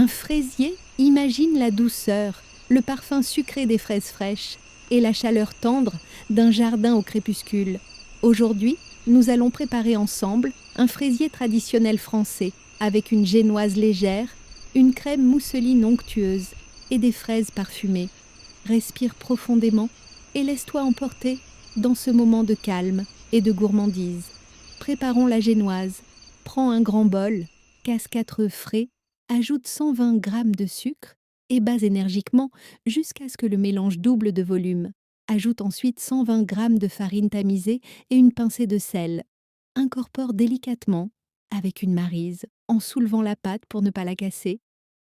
Un fraisier imagine la douceur, le parfum sucré des fraises fraîches et la chaleur tendre d'un jardin au crépuscule. Aujourd'hui, nous allons préparer ensemble un fraisier traditionnel français avec une génoise légère, une crème mousseline onctueuse et des fraises parfumées. Respire profondément et laisse-toi emporter dans ce moment de calme et de gourmandise. Préparons la génoise. Prends un grand bol, casse 4 œufs frais, ajoute 120 g de sucre et bats énergiquement jusqu'à ce que le mélange double de volume. Ajoute ensuite 120 g de farine tamisée et une pincée de sel. Incorpore délicatement avec une maryse en soulevant la pâte pour ne pas la casser.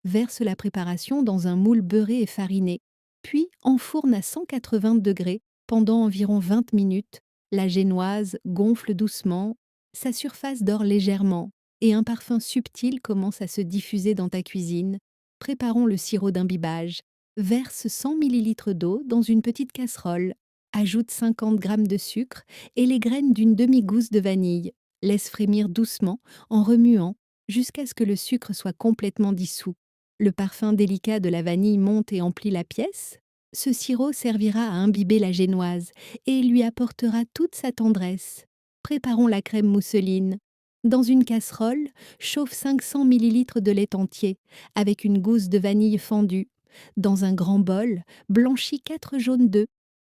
Verse la préparation dans un moule beurré et fariné, puis enfourne à 180 degrés pendant environ 20 minutes. La génoise gonfle doucement, sa surface dore légèrement et un parfum subtil commence à se diffuser dans ta cuisine. Préparons le sirop d'imbibage. Verse 100 ml d'eau dans une petite casserole. Ajoute 50 g de sucre et les graines d'une demi-gousse de vanille. Laisse frémir doucement en remuant jusqu'à ce que le sucre soit complètement dissous. Le parfum délicat de la vanille monte et emplit la pièce. Ce sirop servira à imbiber la génoise et lui apportera toute sa tendresse. Préparons la crème mousseline. Dans une casserole, chauffe 500 ml de lait entier avec une gousse de vanille fendue. Dans un grand bol, blanchis 4 jaunes d'œufs.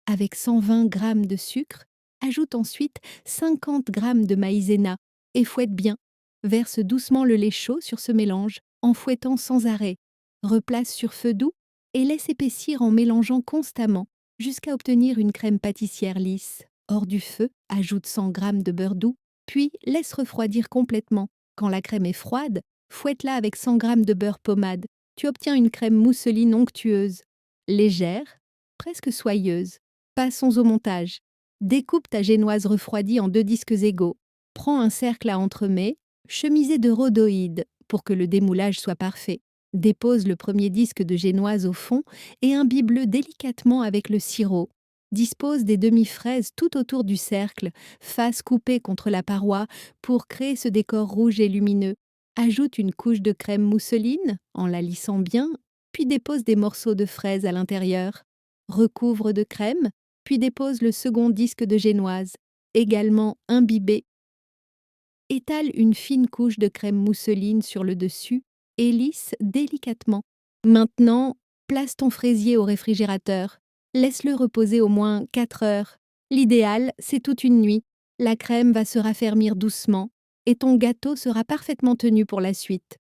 Avec 120 g de sucre, ajoute ensuite 50 g de maïzena et fouette bien. Verse doucement le lait chaud sur ce mélange en fouettant sans arrêt. Replace sur feu doux et laisse épaissir en mélangeant constamment jusqu'à obtenir une crème pâtissière lisse. Hors du feu, ajoute 100 g de beurre doux, puis laisse refroidir complètement. Quand la crème est froide, fouette-la avec 100 g de beurre pommade. Tu obtiens une crème mousseline onctueuse, légère, presque soyeuse. Passons au montage. Découpe ta génoise refroidie en 2 disques égaux. Prends un cercle à entremets, chemisé de rhodoïde pour que le démoulage soit parfait. Dépose le premier disque de génoise au fond et imbibe-le délicatement avec le sirop. Dispose des demi-fraises tout autour du cercle, face coupée contre la paroi pour créer ce décor rouge et lumineux. Ajoute une couche de crème mousseline en la lissant bien, puis dépose des morceaux de fraises à l'intérieur. Recouvre de crème, puis dépose le second disque de génoise, également imbibé. Étale une fine couche de crème mousseline sur le dessus et lisse délicatement. Maintenant, place ton fraisier au réfrigérateur. Laisse-le reposer au moins 4 heures. L'idéal, c'est toute une nuit. La crème va se raffermir doucement et ton gâteau sera parfaitement tenu pour la suite.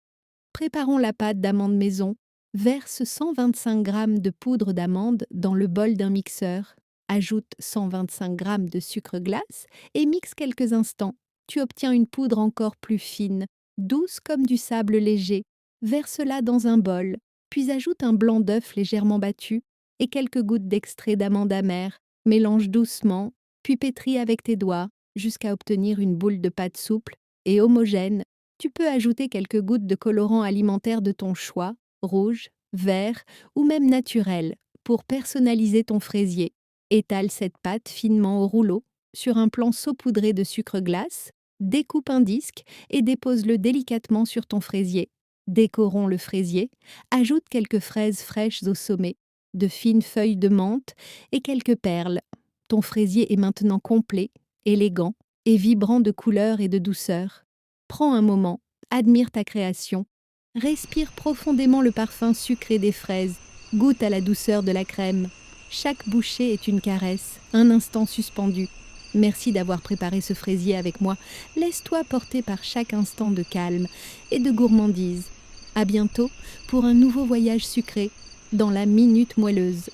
Préparons la pâte d'amande maison. Verse 125 g de poudre d'amande dans le bol d'un mixeur. Ajoute 125 g de sucre glace et mixe quelques instants. Tu obtiens une poudre encore plus fine, douce comme du sable léger. Verse-la dans un bol, puis ajoute un blanc d'œuf légèrement battu et quelques gouttes d'extrait d'amande amère. Mélange doucement, puis pétris avec tes doigts jusqu'à obtenir une boule de pâte souple et homogène. Tu peux ajouter quelques gouttes de colorant alimentaire de ton choix, rouge, vert ou même naturel, pour personnaliser ton fraisier. Étale cette pâte finement au rouleau sur un plan saupoudré de sucre glace, découpe un disque et dépose-le délicatement sur ton fraisier. Décorons le fraisier, ajoute quelques fraises fraîches au sommet, de fines feuilles de menthe et quelques perles. Ton fraisier est maintenant complet, élégant et vibrant de couleur et de douceur. Prends un moment, admire ta création. Respire profondément le parfum sucré des fraises, goûte à la douceur de la crème. Chaque bouchée est une caresse, un instant suspendu. Merci d'avoir préparé ce fraisier avec moi. Laisse-toi porter par chaque instant de calme et de gourmandise. À bientôt pour un nouveau voyage sucré dans la Minute Moelleuse.